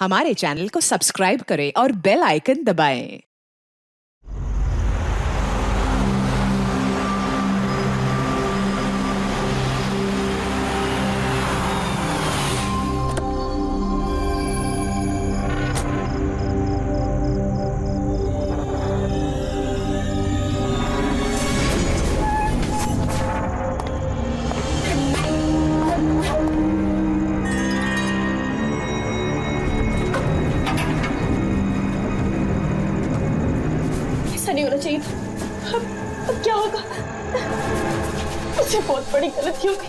हमारे चैनल को सब्सक्राइब करें और बेल आइकन दबाएं। ऐसा नहीं होना चाहिए। अब क्या होगा? मुझसे बहुत बड़ी गलती हो गई।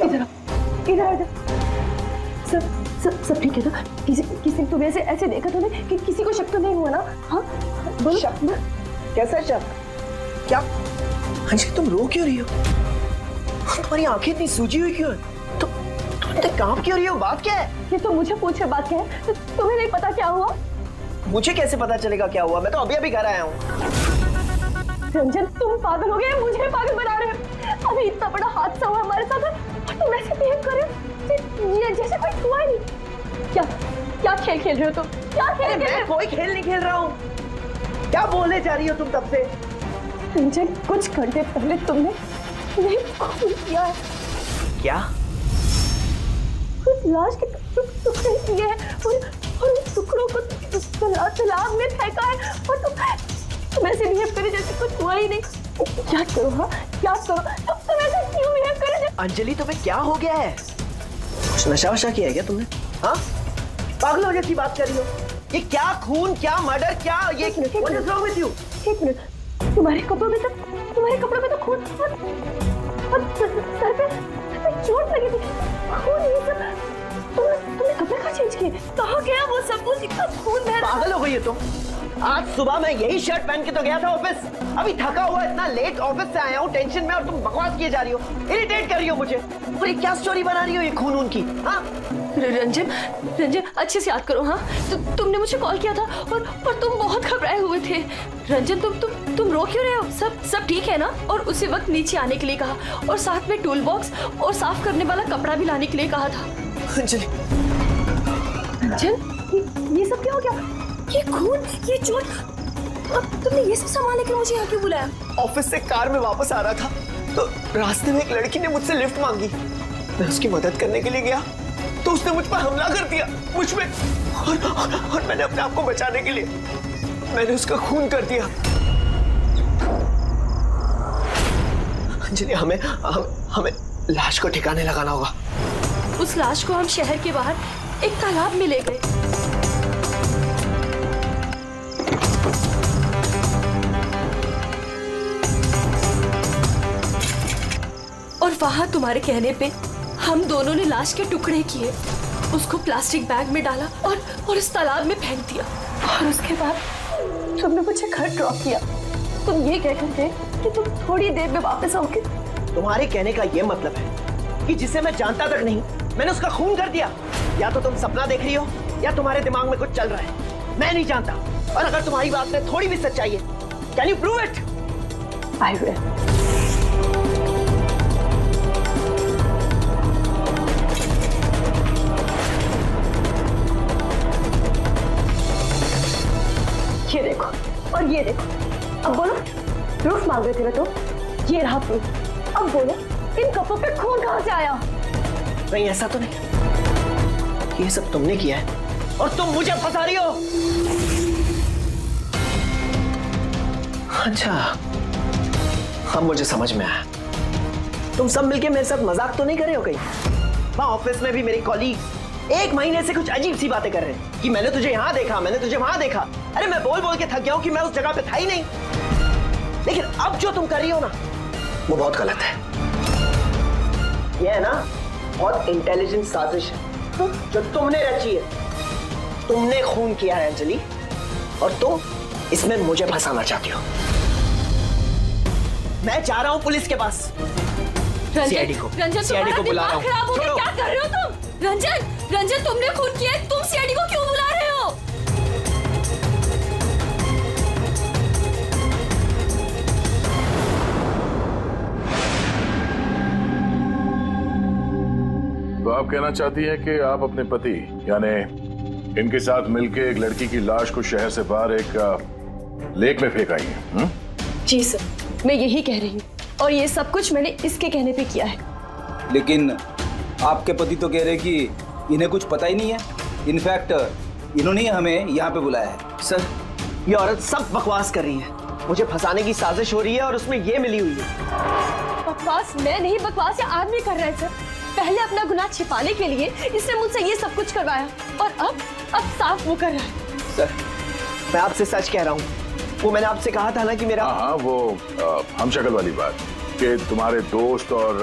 इधर आओ, इधर आओ, इधर। सब ठीक है ना? किसी तुम्हें ऐसे देखा तुमने कि किसी को शक तो नहीं हुआ ना? हाँ बोलो। शक? कैसा शक? क्या अंजलि, तुम रो क्यों रही हो? तुम्हारी आंखें इतनी सूजी हुई क्यों है? तुम इतने काम क्यों रही हो? बात क्या है? ये तो मुझे पूछे बात क्या है? तो तुम्हें नहीं पता क्या हुआ? मुझे कैसे पता चलेगा क्या हुआ? मैं तो अभी अभी घर आया हूँ। रंजन, तुम पागल हो गए, मुझे पागल बना रहे हो। अभी इतना बड़ा हादसा हुआ हमारे साथ और तुम ऐसे बिहेव कर रहे हो जैसे कोई हुआ ही नहीं। क्या खेल खेल रहे हो तुम? क्या खेल खेल रहे मैं हो? कोई खेल नहीं खेल रहा हूँ। क्या बोलने जा रही हो तुम तब से? रंजन, कुछ घंटे पहले तुमने खून किया है। क्या? उस लाश के टुकड़े किए हैं और उन टुकड़ों को तालाब में फेंका है और तुम ऐसे बिहेव करे जैसे कुछ हुआ ही नहीं। क्या करो? हाँ क्या करो? तुम ऐसे क्यों बिहेव करे? अंजलि, तुम्हें क्या हो गया है? कुछ नशा वशा किया है क्या तुमने? हाँ, पागलों जैसी बात कर रही हो। ये क्या खून, क्या मर्डर, क्या ये what is wrong with you? एक मिनट, तुम्हारे कपड़ों में तो खून और सर पे चोट लगी थी। खून ये सब तुमने कपड़े कहाँ चेंज किए? कहाँ गया वो सब कुछ? इतना खून बह रहा। पागल हो गई हो तुम? आज सुबह मैं यही शर्ट पहन के तो गया था ऑफिस। अभी थका हुआ इतना लेट ऑफिस से आया हूँ टेंशन में, और तुम बकवास किए जा रही हो, इरिटेट कर रही हो मुझे। और ये क्या स्टोरी बना रही हो ये खून की? हाँ रंजन अच्छे से याद करो। हाँ तुमने मुझे कॉल किया था और तुम बहुत घबराए हुए थे। रंजन तुम रो क्यों रहे हो? सब ठीक है ना? और उसी वक्त नीचे आने के लिए कहा और साथ में टूल बॉक्स और साफ करने वाला कपड़ा भी लाने के लिए कहा था। अंजलि, रंजन, ये सब क्या हो गया? ये खून, ये चोट, अब तुमने ये सब संभालने के लिए मुझे यहाँ क्यों बुलाया? ऑफिस से कार में वापस आ रहा था तो रास्ते में एक लड़की ने मुझसे लिफ्ट मांगी। मैं उसकी मदद करने के लिए गया तो उसने मुझ पर हमला कर दिया, मुझ पे। और मैंने अपने आप को बचाने के लिए मैंने उसका खून कर दिया। अंजलि, हमें लाश को ठिकाने लगाना होगा। उस लाश को हम शहर के बाहर एक तालाब में ले गए। और वहां तुम्हारे कहने पे हम दोनों ने लाश के टुकड़े किए, उसको प्लास्टिक बैग में डाला और इस तालाब में फेंक दिया। और उसके बाद तुमने मुझे घर ड्रॉप किया। तुम ये कह कर थे कि तुम थोड़ी देर में वापस आओगे। तुम्हारे कहने का ये मतलब है कि जिसे मैं जानता तक नहीं मैंने उसका खून कर दिया? या तो तुम सपना देख रही हो या तुम्हारे दिमाग में कुछ चल रहा है। मैं नहीं जानता, और अगर तुम्हारी बात में थोड़ी भी सच्चाई है, can you prove it? I will. ये देखो और ये देखो। अब बोलो, प्रूफ मांग रहे थे ना तो ये रहा प्रूफ। अब बोलो, इन कपड़ों पे खून कहाँ से आया? नहीं, ऐसा तो नहीं। ये सब तुमने किया है और तुम मुझे फंसा रही हो। अच्छा, अब मुझे समझ में आया। तुम सब मिलके मेरे साथ मजाक तो नहीं कर रहे हो कहीं? वहां ऑफिस में भी मेरी कॉलीग 1 महीने से कुछ अजीब सी बातें कर रहे हैं कि मैंने तुझे यहाँ देखा, मैंने तुझे वहां देखा। अरे मैं बोल बोल के थक गया हूं कि मैं उस जगह पे था ही नहीं। लेकिन अब जो तुम कर रही हो ना, वो बहुत गलत है। ये है ना बहुत इंटेलिजेंट साजिश है जो तुमने रची है। तुमने खून किया है अंजलि, और तुम इसमें मुझे फंसाना चाहती हो। मैं जा रहा हूं पुलिस के पास। सीआईडी को रंजन, सीआईडी को बुला रहा हूँ। खराब हो गया, छोड़ो। क्या कर रहे हो तुम? रंजन तुमने खून किया है, तुम सीआईडी को क्यों बुला रहे हो? तो आप कहना चाहती हैं कि आप अपने पति यानी इनके साथ मिलकर एक लड़की की लाश को शहर से बाहर एक लेक में फेंक आई हैं? जी सर, मैं यही कह रही हूँ और ये सब कुछ मैंने इसके कहने पे किया है। लेकिन आपके पति तो कह रहे कि इन्हें कुछ पता ही नहीं है। इनफैक्ट इन्होंने ही हमें यहाँ पे बुलाया है। सर, ये औरत सब बकवास कर रही है। मुझे फंसाने की साजिश हो रही है और उसमें ये मिली हुई है। बकवास मैं नहीं, बकवास ये आदमी कर रहा है सर। पहले अपना गुनाह छिपाने के लिए इसने मुझसे ये सब कुछ करवाया और अब साफ वो कर रहा है। सर, मैं आपसे सच कह रहा हूँ। वो मैंने आपसे कहा था ना कि मेरा हाँ, वो हम शक्ल वाली बात कि तुम्हारे दोस्त और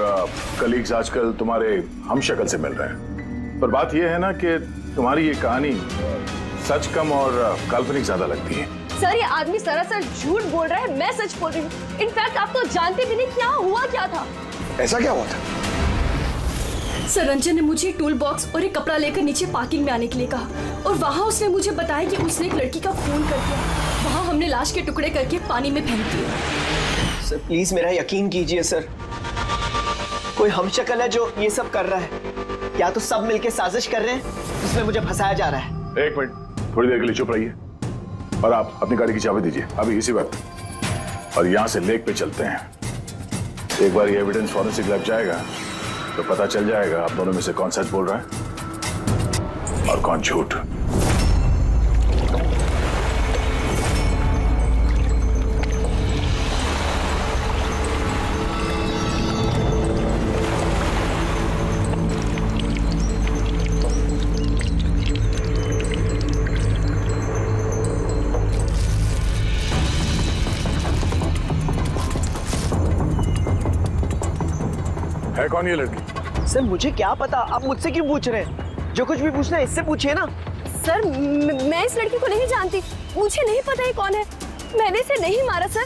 कलीग्स आजकल तुम्हारे हम शक्ल से मिल रहे हैं। पर बात यह है ना कि तुम्हारी ये कहानी सच कम और काल्पनिक ज्यादा लगती है। सर, ये आदमी सरासर झूठ बोल रहा है, मैं सच बोल रही हूँ। इनफैक्ट आप तो जानते भी नहीं क्या हुआ क्या था। ऐसा क्या हुआ था? सर, रंजन ने मुझे टूल बॉक्स और एक कपड़ा लेकर नीचे पार्किंग में आने के लिए कहा और वहाँ उसने मुझे बताया कि उसने एक लड़की का खून कर दिया। वहाँ हमने लाश के टुकड़े करके पानी में फेंक दिए। सर, प्लीज मेरा यकीन कीजिए सर। कोई हमशक्ल है जो ये सब कर रहा है, या तो सब मिलके साजिश कर रहे हैं जिसमें मुझे फंसाया जा रहा है। एक मिनट, थोड़ी देर के लिए चुप रहिए और आप अपनी गाड़ी की चाबी दीजिए अभी इसी वक्त और यहाँ से लेक पे चलते हैं। एक बार ये एविडेंस फॉरेंसिक लैब जाएगा तो पता चल जाएगा आप दोनों में से कौन सच बोल रहा है और कौन झूठ। है कौन ये लड़की? सर, मुझे क्या पता, आप मुझसे क्यों पूछ रहे हैं? जो कुछ भी पूछना है इससे पूछिए ना। सर, मैं इस लड़की को नहीं जानती, मुझे नहीं पता ये कौन है। मैंने इसे नहीं मारा सर,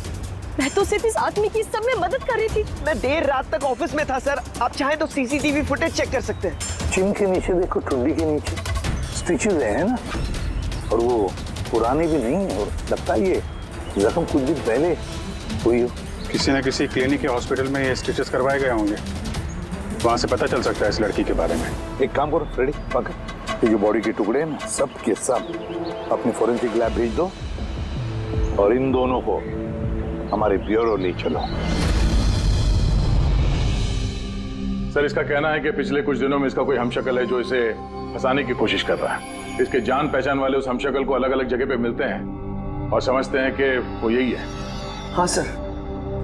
मैं तो सिर्फ इस आदमी की सब में मदद कर रही थी। मैं देर रात तक ऑफिस में था सर। आप चाहें तो सीसीटीवी फुटेज चेक कर सकते हैं। चिम के नीचे देखो, टुंडी के नीचे स्टिचेज है ना, और वो पुरानी भी नहीं है और लगता है ये जख्म कुछ दिन पहले हुई हो। किसी न किसी क्लिनिक या हॉस्पिटल में ये स्टिचेस करवाए गए होंगे, वहां से पता चल सकता है इस लड़की के बारे में। एक काम करो फ्रेडी, पकड़ ये जो बॉडी के टुकड़े हैं ना, सब के सब अपनी फोरेंसिक लैब भेज दो और इन दोनों को हमारे ब्यूरो ले चलो। सर, इसका कहना है कि पिछले कुछ दिनों में इसका कोई हमशक्ल है जो इसे फंसाने की कोशिश कर रहा है। इसके जान पहचान वाले उस हमशक्ल को अलग अलग जगह पे मिलते हैं और समझते हैं कि वो यही है। हाँ सर,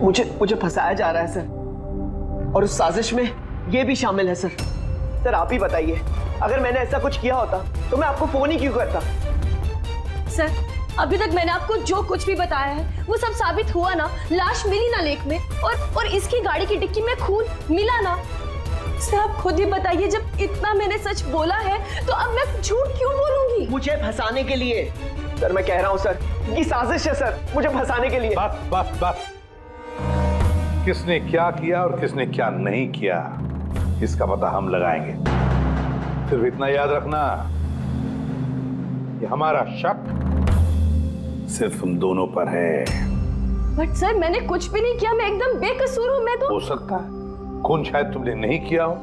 मुझे फंसाया जा रहा है सर, और उस साजिश में ये भी शामिल है सर। सर, आप ही बताइए, अगर मैंने ऐसा कुछ किया होता तो मैं आपको फोन ही क्यों करता? सर, अभी तक मैंने आपको जो कुछ भी बताया है वो सब साबित हुआ ना। लाश मिली ना लेक में और इसकी गाड़ी की डिक्की में खून मिला ना। सर, आप खुद ही बताइए, जब इतना मैंने सच बोला है तो अब मैं झूठ क्यों बोलूंगी? मुझे फंसाने के लिए। सर, मैं कह रहा हूँ सर, ये साजिश है सर, मुझे फंसाने के लिए। बस बस बस, किसने क्या किया और किसने क्या नहीं किया इसका पता हम लगाएंगे। सिर्फ इतना याद रखना कि हमारा शक सिर्फ तुम दोनों पर है। बट सर, मैंने कुछ भी नहीं किया, मैं एकदम बेकसूर हूँ। मैं तो हो सकता है खून शायद तुमने नहीं किया हो,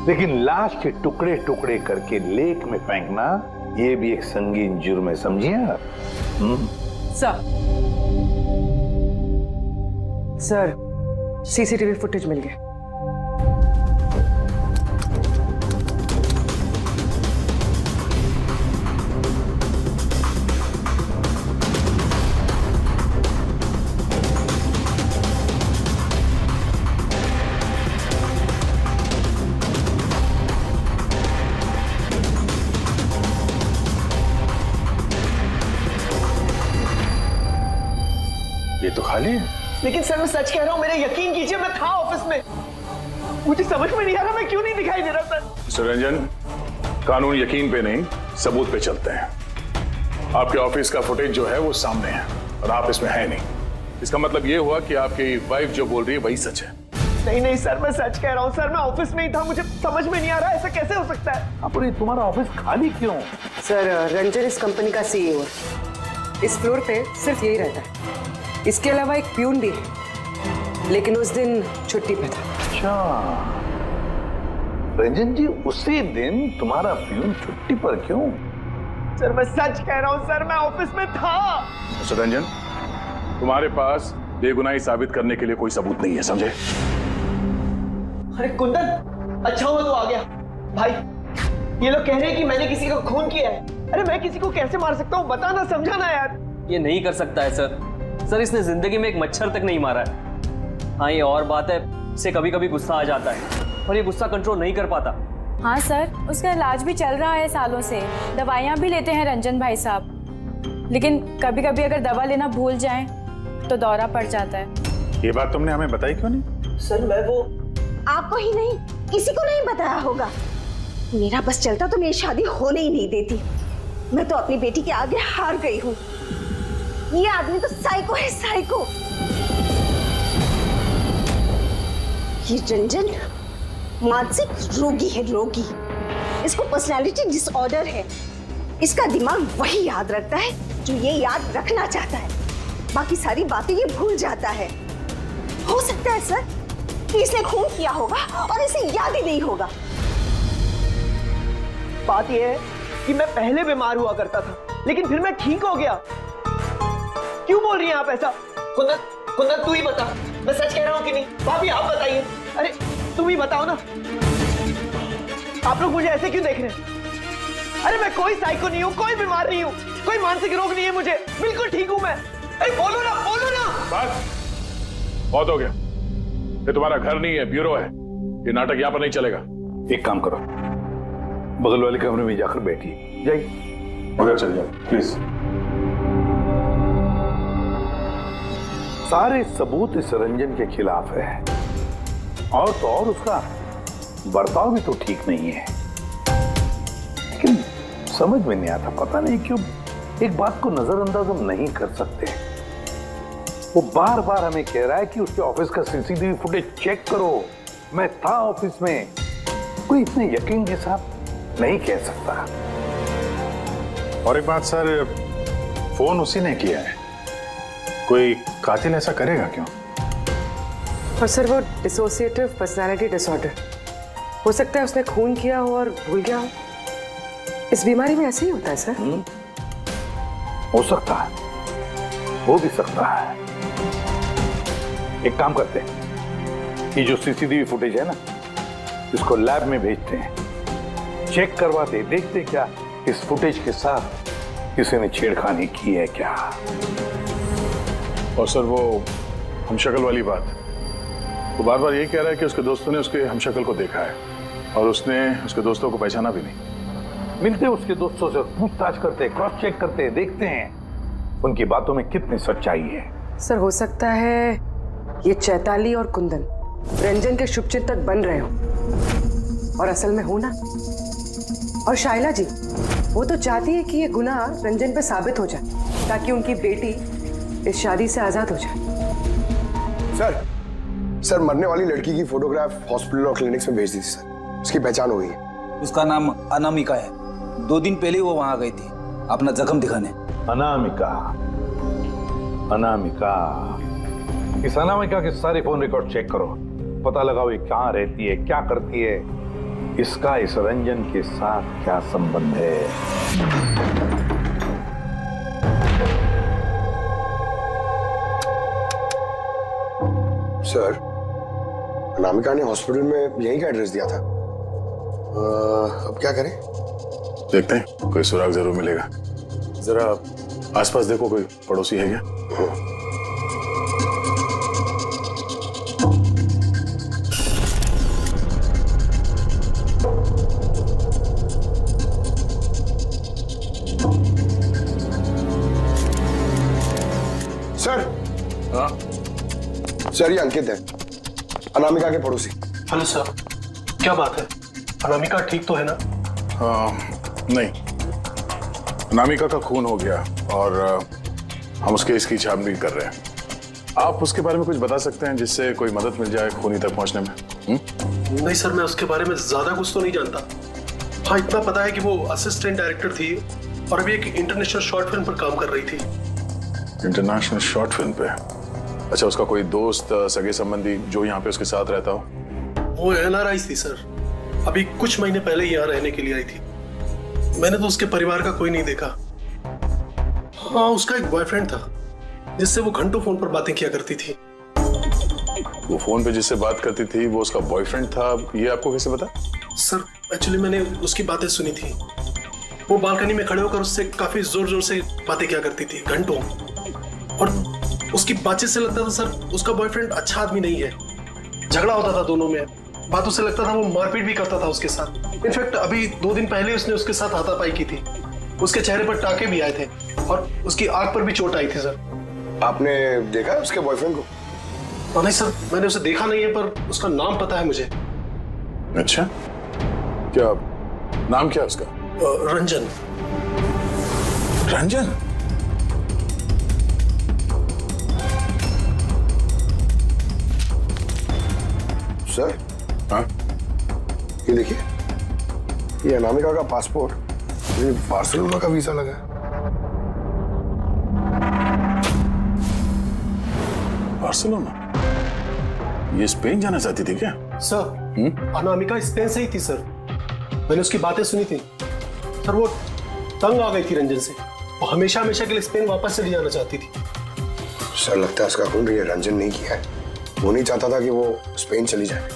लेकिन लाश के टुकड़े टुकड़े करके लेक में फेंकना ये भी एक संगीन जुर्म है, समझिए आप? सर, सीसीटीवी फुटेज मिल गया। ये तो खाली है। लेकिन सर, मैं सच कह रहा हूँ, मेरा यकीन कीजिए, मैं था ऑफिस में। मुझे समझ में नहीं आ रहा मैं क्यों नहीं दिखाई दे रहा सर। मिस्टर रंजन, कानून यकीन पे नहीं सबूत पे चलते हैं। आपके ऑफिस का फुटेज जो है वो सामने है और आप इसमें है नहीं। इसका मतलब ये हुआ कि आपकी वाइफ जो बोल रही है वही सच है। नहीं नहीं सर, मैं सच कह रहा हूँ सर, मैं ऑफिस में ही था, मुझे समझ में नहीं आ रहा ऐसा कैसे हो सकता है। अब ये तुम्हारा ऑफिस खाली क्यों? सर रंजन इस कंपनी का सीईओ है। इस फ्लोर पे सिर्फ यही रहता है। इसके अलावा एक प्यून भी है, लेकिन उस दिन छुट्टी पे था। अच्छा रंजन जी, उसी दिन तुम्हारा प्यून छुट्टी पर क्यों? सर मैं सच कह रहा हूँ सर, मैं ऑफिस में था। मिस्टर रंजन, तुम्हारे पास बेगुनाही साबित करने के लिए कोई सबूत नहीं है, समझे? अरे कुंदन, अच्छा हुआ तू आ गया। भाई ये लोग कह रहे हैं कि मैंने किसी का खून किया है। अरे मैं किसी को कैसे मार सकता हूँ, बताना, समझाना यार। ये नहीं कर सकता है सर। इसने जिंदगी में एक मच्छर तक नहीं मारा है। हाँ ये और बात है, इसे कभी कभी गुस्सा आ जाता है और ये गुस्सा कंट्रोल नहीं कर पाता। हाँ सर, उसका इलाज भी चल रहा है सालों से, दवाइयाँ भी लेते हैं रंजन भाई साहब, लेकिन कभी कभी अगर दवा लेना भूल जाएं तो दौरा पड़ जाता है। ये बात तुमने हमें बताई क्यों नहीं? सर मैं वो आपको ही नहीं, किसी को नहीं बताया होगा। मेरा बस चलता तो मेरी शादी होने ही नहीं देती। मैं तो अपनी बेटी के आगे हार गई हूँ। ये आदमी तो साइको है, साइको। ये रंजन मानसिक रोगी है, रोगी। इसको पर्सनालिटी डिसऑर्डर है। इसका दिमाग वही याद रखता है जो ये याद रखना चाहता है, बाकी सारी बातें ये भूल जाता है। हो सकता है सर कि इसने खून किया होगा और इसे याद ही नहीं होगा। बात यह है कि मैं पहले बीमार हुआ करता था, लेकिन फिर मैं ठीक हो गया। क्यों बोल रही हैं आप ऐसा? कुंदन, कुंदन तू ही बता, मैं सच कह रहा हूँ कि नहीं? भाभी आप बताइए। अरे तुम ही बताओ ना, आप लोग मुझे ऐसे क्यों देख रहे हैं? अरे मैं कोई साइको नहीं हूँ, कोई बीमार नहीं हूँ, कोई मानसिक रोग नहीं है मुझे, बिल्कुल ठीक हूँ मैं। अरे बोलो ना, बोलो ना। बस बहुत हो गया। ये तुम्हारा घर नहीं है, ब्यूरो है। ये नाटक यहाँ पर नहीं चलेगा। एक काम करो, बगल वाले कमरे में जाकर बैठिए। जाइए, उधर चल जाओ प्लीज। सारे सबूत इस रंजन के खिलाफ है, और तो और उसका बर्ताव भी तो ठीक नहीं है। लेकिन समझ में नहीं आता, पता नहीं क्यों एक बात को नजरअंदाज हम नहीं कर सकते। वो बार बार हमें कह रहा है कि उसके ऑफिस का सीसीटीवी फुटेज चेक करो। मैं था ऑफिस में। कोई इतने यकीन के साथ नहीं कह सकता। और एक बात सर, फोन उसी ने किया है। कोई कातिल ऐसा करेगा क्यों? और सर वो डिसोसिएटिव पर्सनालिटी डिसऑर्डर, हो सकता है उसने खून किया हो और भूल गया हो। इस बीमारी में ऐसे ही होता है सर। हो सकता है, हो भी सकता है। एक काम करते हैं, ये जो सीसीटीवी फुटेज है ना, इसको लैब में भेजते हैं, चेक करवाते, देखते क्या इस फुटेज के साथ किसी ने छेड़खानी की है क्या। और सर वो हमशक्ल वाली बात, वो बार बार ये कह रहा है कि उसके दोस्तों ने उसके हमशक्ल को देखा है और उसने उसके दोस्तों को पहचाना भी नहीं। मिलते उसके दोस्तों से पूछताछ करते, क्रॉस चेक करते, देखते हैं उनकी बातों में कितनी सच्चाई है। सर हो सकता है ये चैताली और कुंदन रंजन के शुभचिंतक बन रहे हो और असल में हो ना। और शाइला जी वो तो चाहती है कि ये गुनाह रंजन पे साबित हो जाए ताकि उनकी बेटी इस शादी से आजाद हो जाए। सर मरने वाली लड़की की फोटोग्राफ हॉस्पिटल और क्लिनिक्स में भेज दी थी सर। उसकी पहचान हो गई है। उसका नाम अनामिका है। 2 दिन पहले वो वहां गई थी अपना जख्म दिखाने। अनामिका, अनामिका, इस अनामिका के सारे फोन रिकॉर्ड चेक करो, पता लगाओ ये कहाँ रहती है, क्या करती है, इसका इस रंजन के साथ क्या संबंध है। सर अनामिका ने हॉस्पिटल में यही का एड्रेस दिया था। अब क्या करें? देखते हैं, कोई सुराग जरूर मिलेगा। जरा आसपास देखो, कोई पड़ोसी है क्या? सर सर ये अंकित है, अनामिका के पड़ोसी। हेलो सर, क्या बात है? अनामिका ठीक तो है ना? नहीं, अनामिका का खून हो गया और हम उसके इसकी छानबीन कर रहे हैं। आप उसके बारे में कुछ बता सकते हैं जिससे कोई मदद मिल जाए खूनी तक पहुंचने में? नहीं सर, मैं उसके बारे में ज्यादा कुछ तो नहीं जानता। हाँ, इतना पता है कि वो असिस्टेंट डायरेक्टर थी और अभी एक इंटरनेशनल शॉर्ट फिल्म पर काम कर रही थी। इंटरनेशनल शॉर्ट फिल्म पे? अच्छा, उसका कोई दोस्त सगे संबंधी जो यहाँ पे उसके साथ रहता हो? वो NRI थी सर, अभी कुछ महीने पहले यहाँ रहने के लिए आई थी। मैंने तो उसके परिवार का कोई नहीं देखा। हाँ, उसका एक बॉयफ्रेंड था जिससे वो घंटों फोन पर बातें किया करती थी। वो फोन पे जिससे बात करती थी वो उसका बॉयफ्रेंड था, ये आपको कैसे पता? सर एक्चुअली मैंने उसकी बातें सुनी थी। वो बालकनी में खड़े होकर उससे काफी जोर जोर से बातें किया करती थी घंटों, और उसकी बातचीत से लगता था सर उसका बॉयफ्रेंड अच्छा आदमी नहीं है। झगड़ा होता था दोनों में, बातों से लगता था वो मारपीट भी करता था उसके साथ। इनफैक्ट अभी 2 दिन पहले उसने उसके साथ हाथापाई की थी। उसके चेहरे पर टाके भी आए थे और उसकी आंख पर भी चोट आई थी सर। आपने देखा है उसके बॉयफ्रेंड को? नहीं सर, मैंने उसे देखा नहीं है, पर उसका नाम पता है मुझे। अच्छा, क्या नाम क्या है उसका? रंजन। रंजन? सर, हाँ? ये देखिए, ये अनामिका का पासपोर्ट, ये बार्सिलोना का वीजा लगा है। बार्सिलोना? ये स्पेन जाना चाहती थी क्या? सर, अनामिका स्पेन से ही थी सर। मैंने उसकी बातें सुनी थी सर। वो तंग आ गई थी रंजन से। वो हमेशा हमेशा के लिए स्पेन वापस चली जाना चाहती थी। सर, लगता है उसका खून ये रंजन नहीं किया है। वो नहीं चाहता था कि वो स्पेन चली जाए।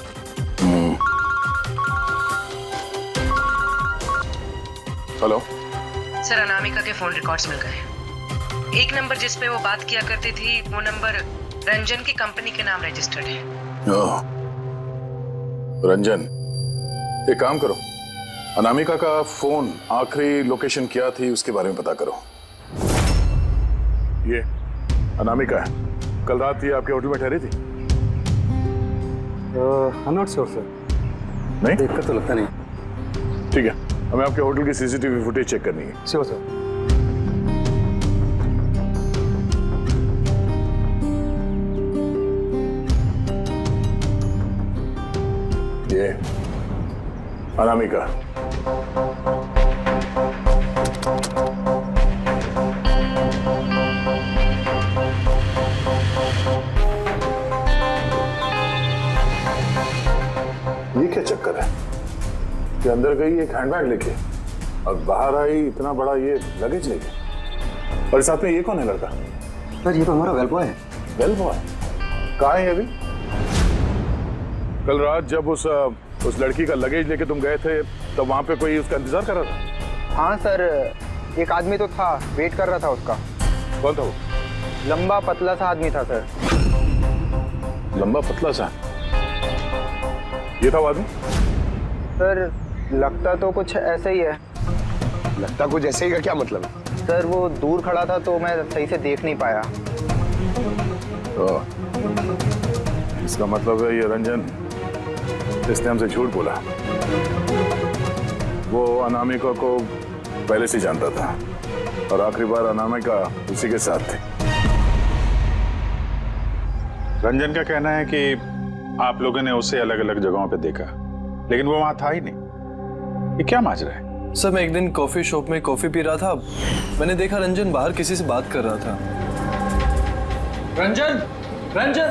हेलो सर, अनामिका के फोन रिकॉर्ड्स मिल गए। एक नंबर जिस पे वो बात किया करती थी वो नंबर रंजन की कंपनी के नाम रजिस्टर्ड है। रंजन, एक काम करो, अनामिका का फोन आखिरी लोकेशन क्या थी उसके बारे में पता करो। ये अनामिका है, कल रात ये आपके होटल में ठहरी थी? I am not sure sir. नहीं, देखकर तो लगता नहीं। ठीक है, हमें आपके होटल की CCTV फुटेज चेक करनी है। Sure sir. ये अनामिका। ये क्या चक्कर है कि अंदर गई एक हैंडबैग लेके और बाहर आई इतना बड़ा ये लगेज लेके, और साथ में ये कौन है लड़का? सर, ये तो हमारा वेल बॉय है। वेल बॉय कहाँ है अभी? कल रात जब उस लड़की का लगेज लेके तुम गए थे तब वहां पे कोई उसका इंतजार कर रहा था? हाँ सर, एक आदमी तो था, वेट कर रहा था उसका। कौन था वो? लंबा पतला सा आदमी था सर। लंबा पतला सा? ये था वो आदमी? सर, लगता तो कुछ ऐसा ही है। लगता कुछ ऐसे ही का क्या मतलब है? सर, वो दूर खड़ा था तो मैं सही से देख नहीं पाया। तो इसका मतलब है ये रंजन, इसने हमसे झूठ बोला। वो अनामिका को पहले से जानता था और आखिरी बार अनामिका उसी के साथ थी। रंजन का कहना है कि आप लोगों ने उसे अलग अलग जगहों पे देखा, लेकिन वो वहां था ही नहीं। ये क्या माजरा है? सर, मैं एक दिन कॉफी शॉप में कॉफी पी रहा था, मैंने देखा रंजन बाहर किसी से बात कर रहा था। रंजन, रंजन,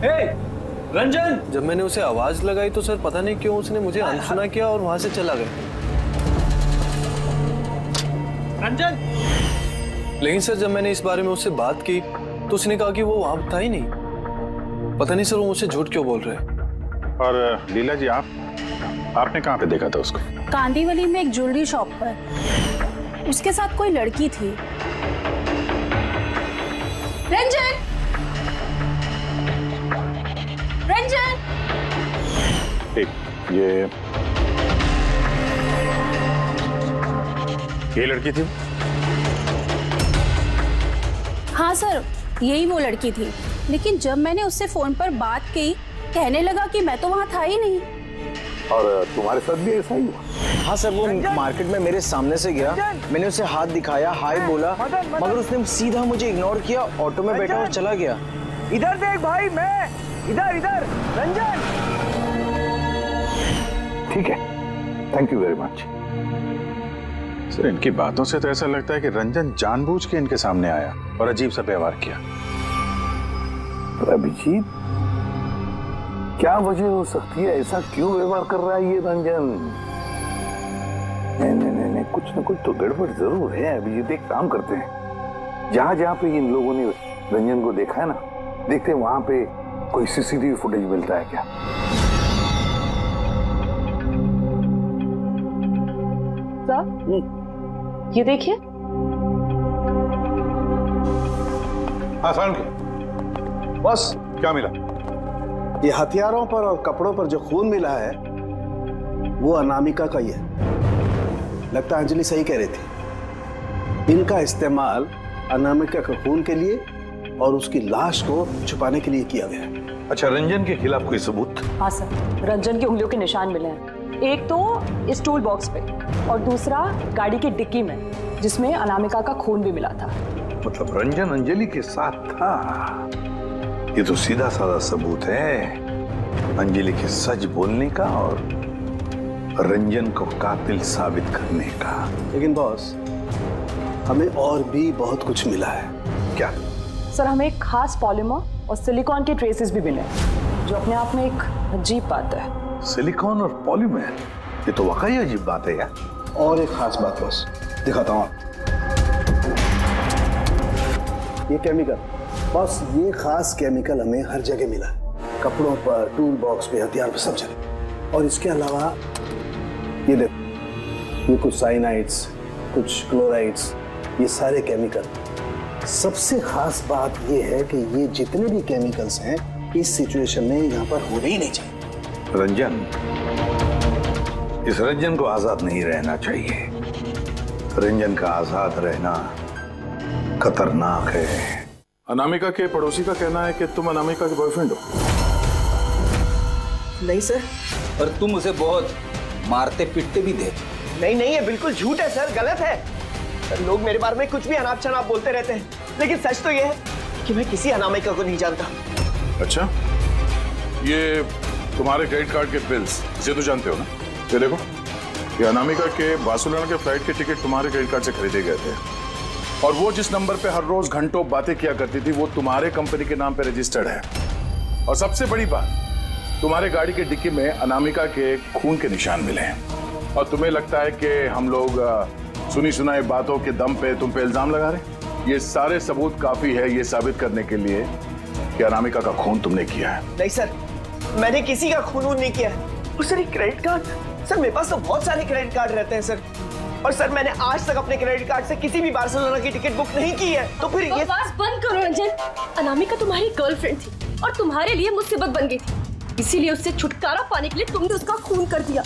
हे, रंजन! जब मैंने उसे आवाज लगाई तो सर पता नहीं क्यों उसने मुझे अनसुना किया और वहां से चला गया। रंजन! लेकिन सर, जब मैंने इस बारे में उससे बात की तो उसने कहा कि वो वहां था ही नहीं। पता नहीं सर वो मुझसे झूठ क्यों बोल रहे हैं। और लीला जी, आपने कहाँ पे देखा था उसको? कांदीवली में एक ज्वेलरी शॉप पर। उसके साथ कोई लड़की थी। रंजन! रंजन! एक ये लड़की थी? हाँ सर, यही वो लड़की थी। लेकिन जब मैंने उससे फोन पर बात की, कहने लगा कि मैं तो वहां था ही नहीं। और तुम्हारे साथ भी ऐसा ही हुआ? हाँ सर, वो मार्केट में मेरे सामने से गया, मैंने उसे हाथ दिखाया, हाय बोला, मगर उसने सीधा मुझे इग्नोर किया, ऑटो में बैठा और चला गया। इधर देख भाई, मैं इधर इधर रंजन। ठीक है, thank you very much. Sir, इनकी बातों से तो ऐसा लगता है कि रंजन जानबूझ के इनके सामने आया और अजीब सा व्यवहार किया। अभिजीत, क्या वजह हो सकती है? ऐसा क्यों व्यवहार कर रहा है ये रंजन? नहीं, कुछ ना कुछ तो गड़बड़ जरूर है। अभिजीत, एक काम करते हैं, जहां जहां पे इन लोगों ने रंजन को देखा है ना, देखते हैं वहां पे कोई सीसीटीवी फुटेज मिलता है क्या। ये देखिए। हाँ साहब, बस क्या मिला? ये हथियारों पर और कपड़ों पर जो खून मिला है वो अनामिका का ही है। लगता है अंजलि सही कह रही थी, इनका इस्तेमाल अनामिका के खून के लिए और उसकी लाश को छुपाने के लिए किया गया है। अच्छा, रंजन के खिलाफ कोई सबूत? हाँ सर, रंजन की उंगलियों के निशान मिले हैं। एक तो इस टूल बॉक्स पे और दूसरा गाड़ी की डिक्की में, जिसमें अनामिका का खून भी मिला था। मतलब रंजन अंजलि के साथ था? ये तो सीधा साधा सबूत है अंजलि के सच बोलने का और रंजन को कातिल साबित करने का। लेकिन बॉस, हमें और भी बहुत कुछ मिला है। क्या? सर, हमें एक खास पॉलीमर और सिलिकॉन के ट्रेसेस भी मिले, जो अपने आप में एक अजीब बात है। सिलिकॉन और पॉलीमर, ये तो वाकई अजीब बात है यार। और एक खास बात बॉस, दिखाता हूँ। ये केमिकल बॉस, ये खास केमिकल हमें हर जगह मिला है, कपड़ों पर, टूल बॉक्स पे, हथियार पे, सब जगह। और इसके अलावा ये देखो, ये कुछ साइनाइड्स, कुछ क्लोराइड्स, ये सारे केमिकल। सबसे खास बात ये है कि ये जितने भी केमिकल्स हैं इस सिचुएशन में यहाँ पर होने ही नहीं चाहिए। रंजन, इस रंजन को आजाद नहीं रहना चाहिए। रंजन का आजाद रहना खतरनाक है। अनामिका के पड़ोसी का कहना है कि तुम अनामिका के बॉयफ्रेंड हो। नहीं सर। और तुम उसे बहुत मारते पीटते भी थे। नहीं, ये बिल्कुल झूठ है सर, गलत है सर। लोग मेरे बारे में कुछ भी अनाप शनाप बोलते रहते हैं, लेकिन सच तो ये है कि मैं किसी अनामिका को नहीं जानता। अच्छा, ये तुम्हारे क्रेडिट कार्ड के बिल्स, इसे तो जानते हो ना? ये देखो, ये अनामिका के बार्सिलोना के फ्लाइट के टिकट तुम्हारे क्रेडिट कार्ड से खरीदे गए थे, और वो जिस नंबर पे हर रोज घंटों बातें किया करती थी वो तुम्हारे कंपनी के नाम पे रजिस्टर्ड है। और सबसे बड़ी बात, तुम्हारे गाड़ी के डिक्की में अनामिका के खून के निशान मिले हैं। और तुम्हें लगता है कि हम लोग सुनी सुनाई बातों के दम पे तुम पे इल्जाम लगा रहे? ये सारे सबूत काफी है ये साबित करने के लिए कि अनामिका का खून तुमने किया है। नहीं सर, मैंने किसी का खून नहीं किया है। और सर, क्रेडिट कार्ड, सर मेरे पास तो बहुत सारे क्रेडिट कार्ड रहते हैं सर। और सर, मैंने आज तक अपने क्रेडिट कार्ड से किसी भी बार्सिलोना की टिकट बुक नहीं की है। तो फिर ये बकवास बंद करो रंजन। अनामिका तुम्हारी गर्लफ्रेंड थी और तुम्हारे लिए मुसीबत बन गई थी, इसीलिए उससे छुटकारा पाने के लिए तुमने उसका खून कर दिया।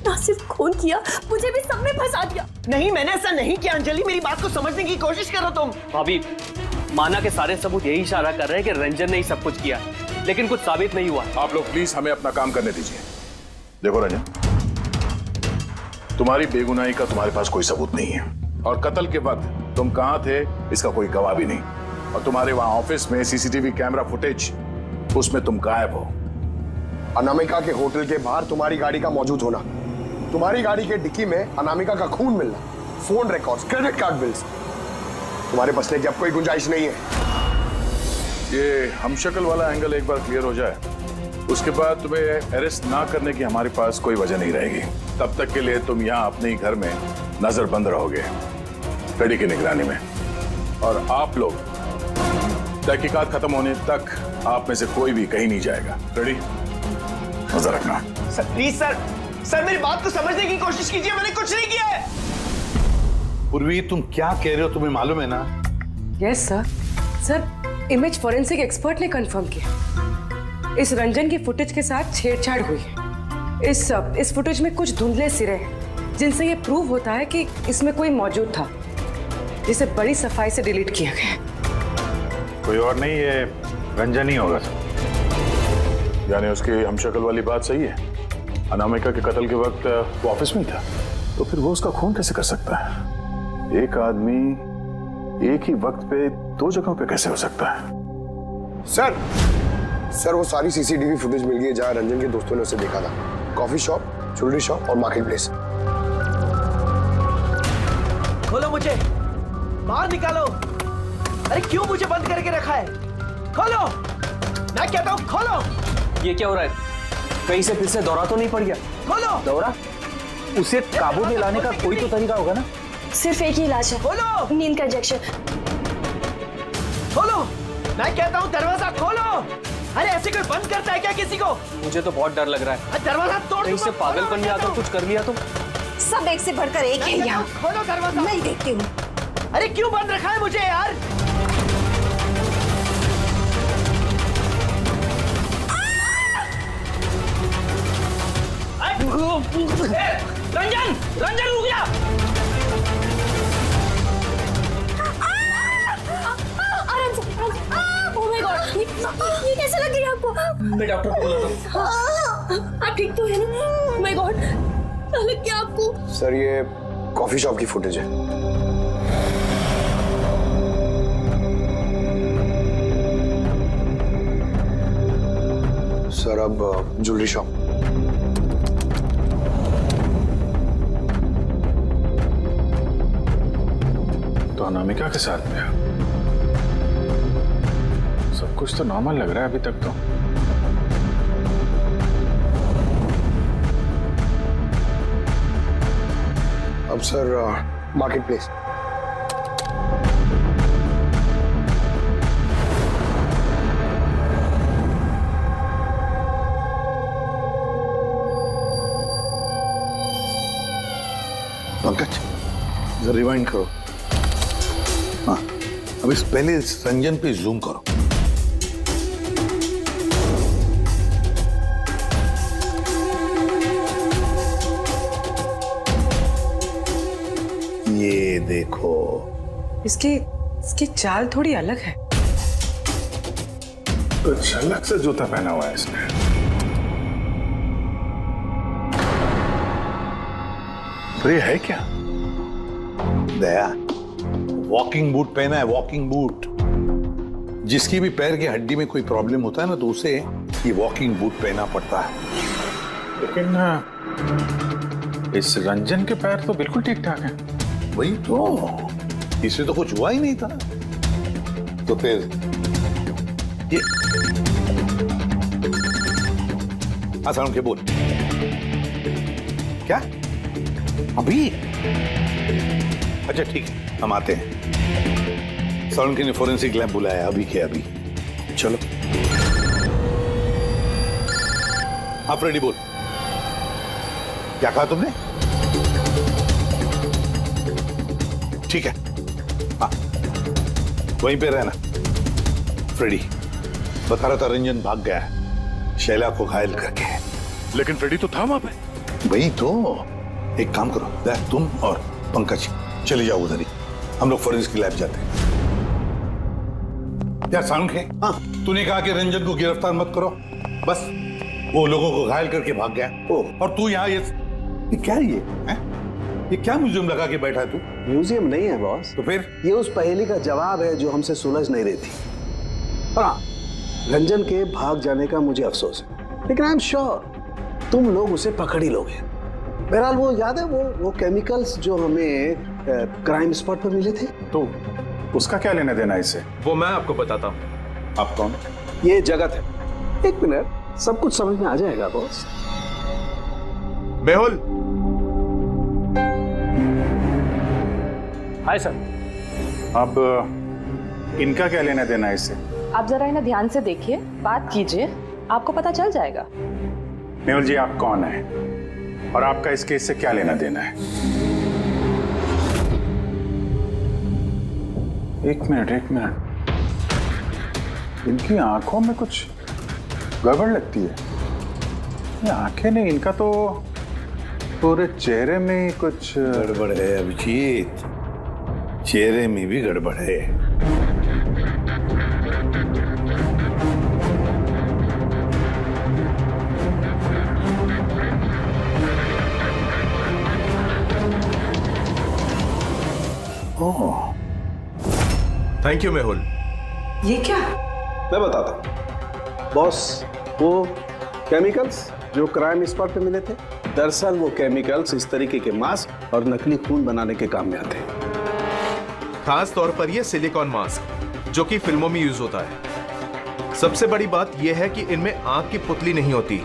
ना सिर्फ खून किया, मुझे भी सब में फंसा दिया। नहीं, मैंने ऐसा नहीं किया। अंजलि, मेरी बात को समझने की कोशिश करो तुम। भाभी, माना के सारे सबूत यही इशारा कर रहे हैं कि रंजन ने ही सब कुछ किया, लेकिन कुछ साबित नहीं हुआ। आप लोग प्लीज हमें अपना काम करने दीजिए। देखो रंजन, तुम्हारी बेगुनाही का तुम्हारे पास कोई सबूत नहीं है, और कत्ल के वक्त तुम कहां थे इसका कोई गवाह भी नहीं। और तुम्हारे वहां ऑफिस में सीसीटीवी कैमरा फुटेज, उसमें तुम गायब हो। अनामिका के होटल के बाहर तुम्हारी गाड़ी का मौजूद होना, तुम्हारी गाड़ी के डिक्की में अनामिका का खून मिलना, phone records, credit card bills, तुम्हारे बचने की अब कोई गुंजाइश नहीं है। ये हमशक्ल वाला एंगल एक बार क्लियर हो जाए, उसके बाद तुम्हें अरेस्ट ना करने की हमारे पास कोई वजह नहीं रहेगी। तब तक के लिए तुम यहाँ अपने ही घर में नजरबंद रहोगे, कड़ी की निगरानी में। और आप लोग तहकीकात खत्म होने तक आप में से कोई भी कहीं नहीं जाएगा। रेडी? नजर रखना। सर प्लीज सर मेरी बात को समझने की कोशिश कीजिए, मैंने कुछ नहीं किया है। पूर्वी, तुम क्या कह रहे हो? तुम्हें मालूम है ना? Yes sir. Sir, image forensic expert ने कंफर्म किया, इस रंजन की फुटेज के साथ छेड़छाड़ हुई है। इस फुटेज में कुछ धुंधले सिरे हैं, जिनसे ये प्रूव होता है कि इसमें कोई मौजूद था, जिसे बड़ी सफाई से डिलीट किया गया। कोई और नहीं, ये रंजन ही होगा। यानी उसकी हमशक्ल वाली बात सही है? अनामिका के कत्ल के वक्त वो ऑफिस में ही था, तो फिर वो उसका खून कैसे कर सकता है? एक आदमी एक ही वक्त पे दो जगहों पे कैसे हो सकता है? सर वो सारी सीसीटीवी फुटेज मिल गई है जहां रंजन के दोस्तों ने उसे देखा था। कॉफी शॉप, ज्वेलरी शॉप और मार्केट प्लेस। खोलो मुझे, बाहर निकालो। अरे क्यों मुझे बंद करके रखा है? खोलो, मैं कहता हूँ खोलो। ये क्या हो रहा है? कहीं से फिर से दौरा तो नहीं पड़ गया? खोलो। दौरा? उसे काबू में लाने का कोई तो तरीका होगा ना? सिर्फ एक ही इलाज है, खोलो। नींद का इंजेक्शन। खोलो, मैं कहता हूँ दरवाजा खोलो। अरे ऐसे कोई बंद करता है क्या किसी को? मुझे तो बहुत डर लग रहा है। दरवाजा तोड़। कहीं से पागलपन में आकर कुछ कर लिया तो? सब एक से बढ़कर एक है यहाँ। खोलो दरवाजा। मैं देखती हूँ। अरे क्यों बंद रखा है मुझे यार? रंजन, रंजन रुक जा। ये कैसे लग रही है आपको? मैं डॉक्टर को बुलाता हूँ। आप ठीक तो है ना? माय गॉड, लग क्या आपको? सर ये कॉफी शॉप की फुटेज है। सर अब ज्वेलरी शॉप। तो अनामिका के साथ में सब कुछ तो नॉर्मल लग रहा है अभी तक तो। अब सर मार्केट प्लेस। पंकज जरा रिवाइंड करो। हाँ, अब इस पहले रंजन पे जूम करो। ये देखो, इसकी चाल थोड़ी अलग है। तो झलक से जूता पहना हुआ है इसने। तो ये है क्या? दया, वॉकिंग बूट पहना है, वॉकिंग बूट। जिसकी भी पैर की हड्डी में कोई प्रॉब्लम होता है ना, तो उसे ये वॉकिंग बूट पहना पड़ता है। लेकिन इस रंजन के पैर तो बिल्कुल ठीक ठाक हैं। वही तो, इससे तो कुछ हुआ ही नहीं था। तो फिर ये आसान के बोल क्या अभी? अच्छा ठीक है, हम आते हैं। साउंड ने फोरेंसिक लैब बुलाया अभी के अभी। चलो आप रेडी बोल। क्या कहा तुमने? ठीक है, हाँ वहीं पे रहना। फ्रेडी बता रहा था रंजन भाग गया है शैला को घायल करके। लेकिन फ्रेडी तो था वहां पे। वही तो, एक काम करो, तुम और पंकज चले जाओ उधर ही, हम लोग फोरेंसिक लैब जाते हैं। यार साउंड है, हाँ तूने कहा कि रंजन को गिरफ्तार मत करो, बस वो लोगों को घायल करके भाग गया। और तू यहाँ ये क्या है ये क्या म्यूजियम लगा के बैठा है तू? म्यूजियम नहीं है बॉस। तो फिर? ये उस पहेली का जवाब है जो हमसे सुलझ नहीं रही थी। हाँ, रंजन के भाग जाने का मुझे अफसोस है, लेकिन आई एम श्योर तुम लोग उसे पकड़ ही लोगे। बहरहाल वो याद है वो केमिकल्स जो हमें क्राइम स्पॉट पर मिले थे? तो उसका क्या लेना देना इसे? वो मैं आपको बताता हूँ। आप कौन? ये जगत है। एक मिनट, सब कुछ समझ में आ जाएगा बॉस। मेहुल। Hi sir. अब इनका क्या लेना देना है इससे? आप जरा इन्हें ध्यान से देखिए, बात कीजिए, आपको पता चल जाएगा। मेहुल जी आप कौन है और आपका इस केस से क्या लेना देना है? एक मिनट, इनकी आंखों में कुछ गड़बड़ लगती है। ये आंखें नहीं, इनका तो पूरे चेहरे में कुछ गड़बड़ है अभिजीत, चेहरे में भी गड़बड़ है। Thank you Mehul. ये क्या? मैं बताता हूँ बॉस, वो केमिकल्स जो क्राइम स्पॉट पे मिले थे, दरअसल वो केमिकल्स इस तरीके के मास्क और नकली खून बनाने के काम में आते हैं। खास तौर पर ये सिलिकॉन मास्क जो कि फिल्मों में यूज होता है। सबसे बड़ी बात यह है कि इनमें आंख की पुतली नहीं होती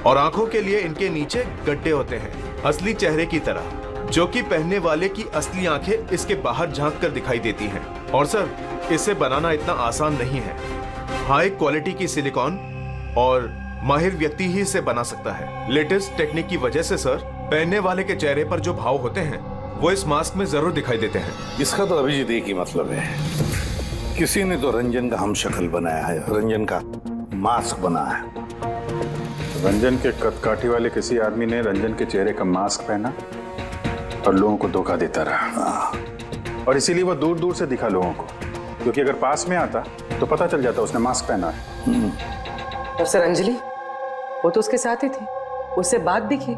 और आंखों के लिए इनके नीचे गड्ढे होते हैं, असली चेहरे की तरह, जो कि पहनने वाले की असली आंखें इसके बाहर झांक कर दिखाई देती हैं। और सर, इसे बनाना इतना आसान नहीं है। हाई क्वालिटी की सिलिकॉन और माहिर व्यक्ति ही इसे बना सकता है। लेटेस्ट टेक्निक की वजह से सर, पहनने वाले के चेहरे पर जो भाव होते हैं वो इस मास्क में जरूर दिखाई देते हैं। इसका तो अभिजीत एक ही मतलब है, किसी ने तो रंजन का हम शक्ल बनाया है, रंजन का मास्क बना है। रंजन के कदकाठी वाले किसी आदमी ने रंजन के चेहरे का मास्क पहना और लोगों को धोखा देता रहा, और इसीलिए वो दूर दूर से दिखा लोगों को, क्योंकि अगर पास में आता तो पता चल जाता उसने मास्क पहना है। और सर अंजलि, वो तो उसके साथ ही थी, उससे बात भी की,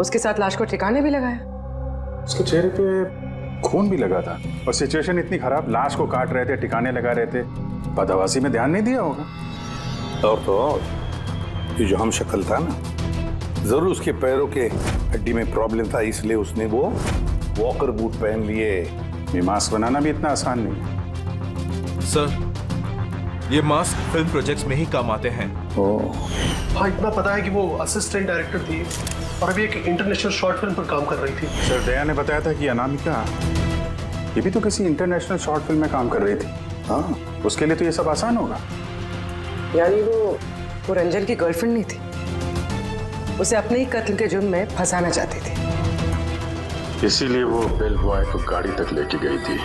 उसके साथ लाश को ठिकाने भी लगाया। उसके चेहरे पे खून भी लगा था और सिचुएशन इतनी खराब, लाश को काट रहे थे, ठिकाने लगा रहे थे, बदहवासी में ध्यान नहीं दिया होगा। और तो और ये जो हम शक्ल था ना, जरूर उसके पैरों के हड्डी में प्रॉब्लम था, इसलिए उसने वो वॉकर बूट पहन लिए। ये मास्क बनाना भी इतना आसान नहीं है। सर, ये मास्क फिल्म प्रोजेक्ट्स में ही काम आते हैं। हाँ, इतना पता है कि वो असिस्टेंट डायरेक्टर थी और अभी एक इंटरनेशनल शॉर्ट फिल्म पर काम कर रही थी। सर, दया ने बताया था कि अनामिका ये भी तो किसी इंटरनेशनल शॉर्ट फिल्म में काम कर रही थी। हाँ, उसके लिए तो ये सब आसान होगा। यानी वो रंजन की गर्लफ्रेंड नहीं थी, उसे अपने ही कत्ल के जुर्म में फंसाना चाहती थी, इसीलिए वो बेल बॉय को गाड़ी तक लेके गई थी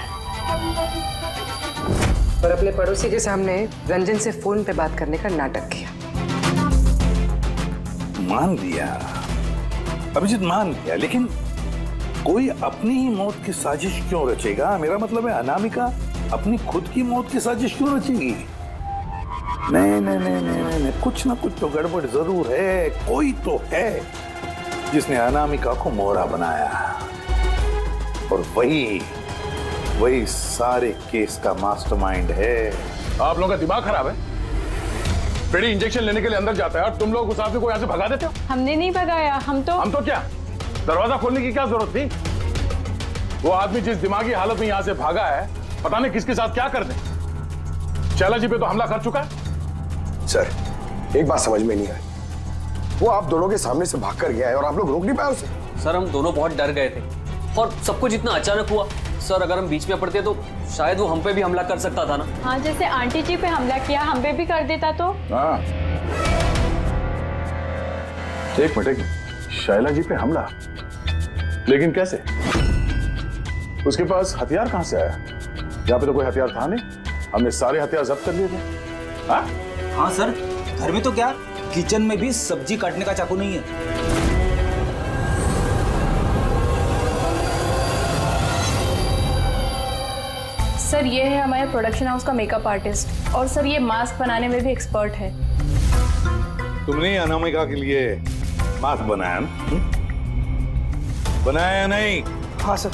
और अपने पड़ोसी के सामने रंजन से फोन पे बात करने का नाटक किया। मान लिया अभिजीत, मान लिया, लेकिन कोई अपनी ही मौत की साजिश क्यों रचेगा? मेरा मतलब है अनामिका अपनी खुद की मौत की साजिश क्यों रचेगी? नहीं नहीं नहीं नहीं नहीं, कुछ ना कुछ तो गड़बड़ जरूर है। कोई तो है जिसने अनामिका को मोहरा बनाया, और वही सारे केस का मास्टरमाइंड है। आप लोगों का दिमाग खराब है। पेडी इंजेक्शन लेने के लिए अंदर जाता है और तुम लोग उस आदमी को यहाँ से भगा देते हो। हमने नहीं भगाया, हम तो क्या दरवाजा खोलने की क्या जरूरत थी? वो आदमी जिस दिमागी हालत में यहाँ से भागा है, पता नहीं किसके साथ क्या कर दे। शैला जी पे तो हमला कर चुका है। सर, एक बात समझ में नहीं आई, वो आप दोनों के सामने से भाग कर गया है और आप लोग रोक नहीं पाए उसे। सर, हम दोनों बहुत डर गए थे और सब कुछ इतना अचानक हुआ। सर, अगर हम बीच में पड़ते तो शायद वो हम पे भी हमला कर सकता था ना। हाँ, जैसे आंटी जी पे हमला किया, हम पे भी कर देता तो। हाँ, एक मिनट, शैला जी पे हमला, लेकिन कैसे? उसके पास हथियार कहां से आया? यहाँ पे तो कोई हथियार था नहीं, हमने सारे हथियार जब्त कर लिए थे। हाँ? हाँ सर, घर में तो क्या, किचन में भी सब्जी काटने का चाकू नहीं है। सर, ये है हमारे प्रोडक्शन हाउस का मेकअप आर्टिस्ट, और सर ये मास्क बनाने में भी एक्सपर्ट है। तुमने अनामिका के लिए मास्क बनाया ना? बनाया नहीं? हाँ सर,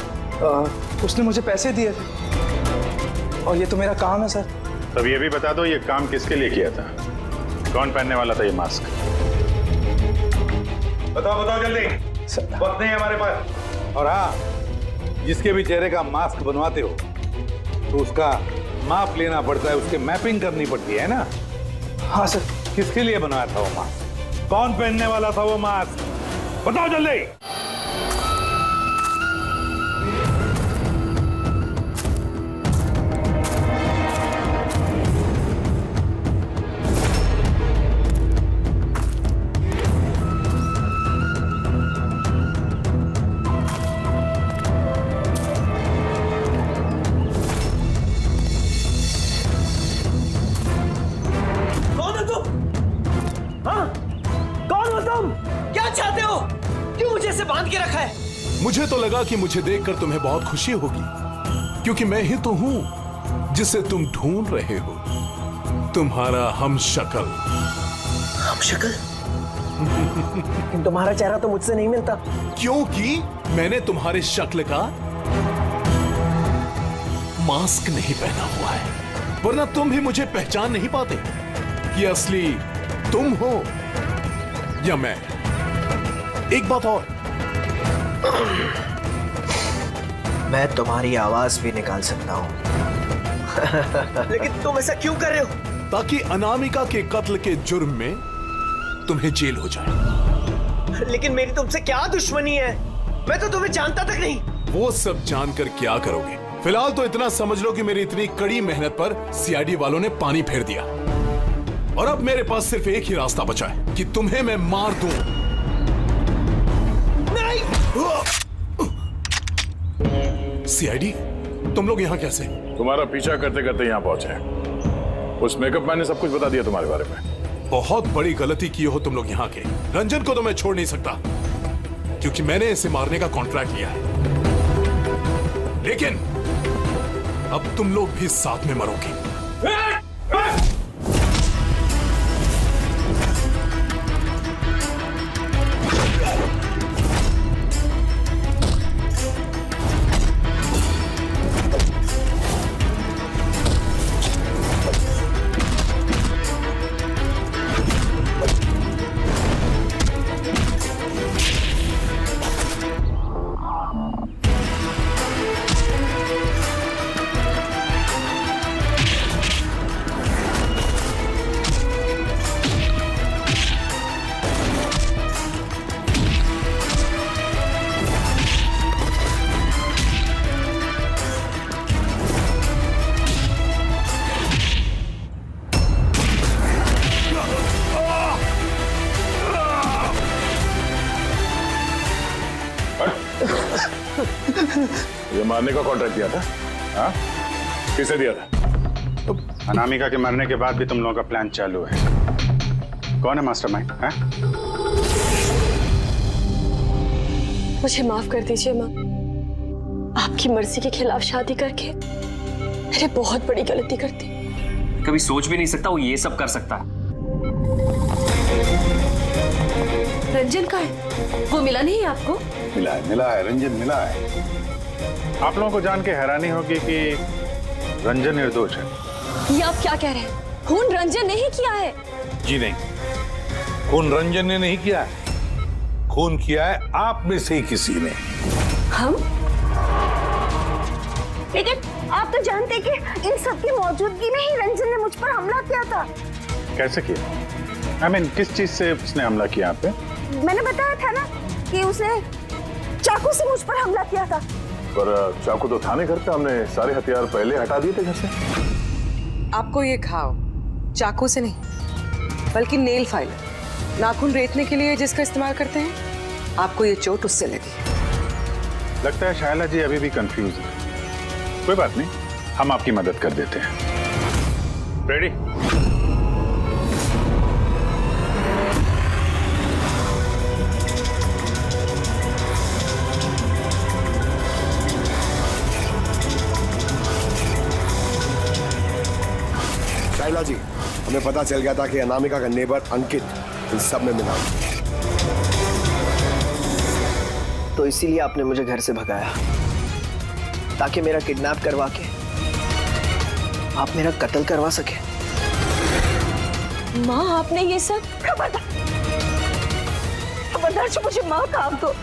उसने मुझे पैसे दिए थे और ये तो मेरा काम है सर। तब ये भी बता दो, ये काम किसके लिए किया था? कौन पहनने वाला था ये मास्क? बताओ बताओ जल्दी, वक्त नहीं है हमारे पास। और हाँ, जिसके भी चेहरे का मास्क बनवाते हो तो उसका माप लेना पड़ता है, उसके मैपिंग करनी पड़ती है ना? हाँ सर। किसके लिए बनाया था वो मास्क? कौन पहनने वाला था वो मास्क? बताओ जल्दी। मुझे तो लगा कि मुझे देखकर तुम्हें बहुत खुशी होगी, क्योंकि मैं ही तो हूं जिसे तुम ढूंढ रहे हो, तुम्हारा हमशक्ल। हमशक्ल? तुम्हारा चेहरा तो मुझसे नहीं मिलता। क्योंकि मैंने तुम्हारे शक्ल का मास्क नहीं पहना हुआ है, वरना तुम भी मुझे पहचान नहीं पाते कि असली तुम हो या मैं। एक बात और, मैं तुम्हारी आवाज भी निकाल सकता हूँ। लेकिन तुम ऐसा क्यों कर रहे हो? ताकि अनामिका के कत्ल के जुर्म में तुम्हें जेल हो जाए। लेकिन मेरी तुमसे क्या दुश्मनी है? मैं तो तुम्हें जानता तक नहीं। वो सब जानकर क्या करोगे? फिलहाल तो इतना समझ लो कि मेरी इतनी कड़ी मेहनत पर सीआईडी वालों ने पानी फेर दिया, और अब मेरे पास सिर्फ एक ही रास्ता बचा है कि तुम्हें मैं मार दूं। नहीं! सीआईडी, तुम लोग यहाँ कैसे? तुम्हारा पीछा करते करते यहाँ पहुंचे। उस मेकअप मैन ने सब कुछ बता दिया तुम्हारे बारे में। बहुत बड़ी गलती की हो तुम लोग यहाँ के। रंजन को तो मैं छोड़ नहीं सकता, क्योंकि मैंने इसे मारने का कॉन्ट्रैक्ट लिया है। लेकिन अब तुम लोग भी साथ में मरोगे। ये मारने का कॉन्ट्रैक्ट दिया था? हाँ? किसे दिया था? अनामिका के मरने के बाद भी तुम लोगों का प्लान चालू है। कौन है मास्टरमाइंड? मुझे माफ कर दीजिए माँ। आपकी मर्जी के खिलाफ शादी करके मैंने बहुत बड़ी गलती कर दी। कभी सोच भी नहीं सकता वो ये सब कर सकता है। रंजन का है? वो मिला नहीं आपको? मिला है, रंजन मिला है। आप लोगों को जान के हैरानी होगी कि रंजन निर्दोष है। ये आप क्या कह रहे हैं? खून रंजन ने ही किया है? जी नहीं, खून रंजन ने नहीं किया है, खून किया है आप में से ही किसी ने। हम? लेकिन आप तो जानते कि इन सब की मौजूदगी में ही रंजन ने मुझ पर हमला किया था। कैसे किया? I mean, किस चीज से उसने हमला किया आप पे? मैंने बताया था ना कि उसने चाकू से मुझ पर हमला किया था। पर चाकू तो था नहीं घर पे, हमने सारे हथियार पहले हटा दिए थे घर से। आपको ये घाव चाकू से नहीं बल्कि नेल फाइलर, नाखून रेतने के लिए जिसका इस्तेमाल करते हैं, आपको ये चोट उससे लगी। लगता है शायला जी अभी भी कंफ्यूज है। कोई बात नहीं, हम आपकी मदद कर देते हैं। रेडी? शाइला जी, हमें पता चल गया था कि अनामिका का नेबर अंकित इन सब में मिला, तो इसीलिए आपने मुझे घर से भगाया, ताकि मेरा किडनैप करवा के आप मेरा कत्ल करवा सके। माँ, आपने ये सब? खबरदार जो मुझे माँ कहा तो।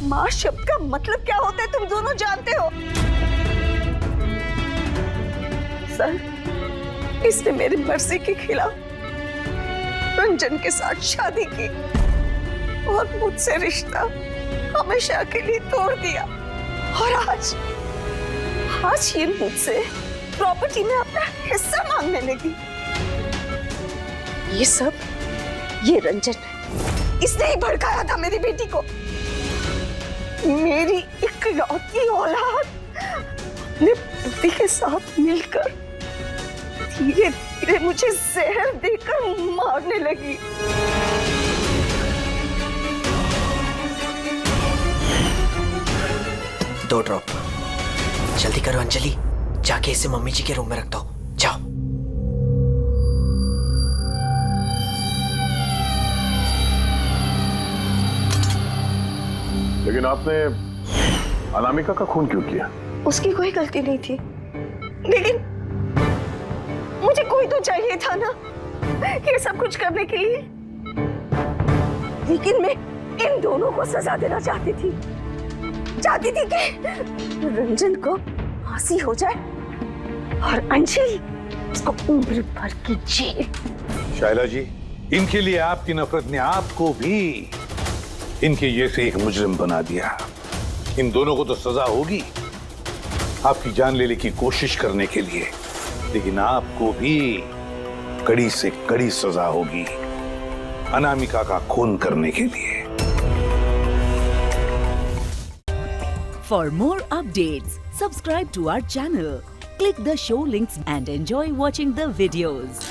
माँ शब्द का मतलब क्या होता है तुम दोनों जानते हो। सर, इसने मेरी मर्जी के खिलाफ रंजन के साथ शादी की और मुझसे रिश्ता हमेशा के लिए तोड़ दिया, और आज ये मुझसे प्रॉपर्टी में अपना हिस्सा मांगने लगी। ये रंजन है, इसने ही भड़काया था मेरी बेटी को। मेरी इकलौती औलाद अपने पति के साथ मिलकर धीरे धीरे मुझे जहर देकर मारने लगी। 2 ड्रॉप। जल्दी करो अंजलि, जाके इसे मम्मी जी के रूम में रख दो। जाओ। लेकिन आपने अनामिका का खून क्यों किया? उसकी कोई गलती नहीं थी, लेकिन मुझे कोई तो चाहिए था ना ये सब कुछ करने के लिए। लेकिन मैं इन दोनों को सजा देना चाहती थी कि रंजन को फांसी हो जाए और अंजलि उसको उम्र भर की जेल। शायला जी, इनके लिए आपकी नफरत ने आपको भी इनके जैसे एक मुजरिम बना दिया। इन दोनों को तो सजा होगी आपकी जान लेने की कोशिश करने के लिए, लेकिन आपको भी कड़ी से कड़ी सजा होगी अनामिका का खून करने के लिए। For more updates, subscribe to our channel, click the show links and enjoy watching the videos.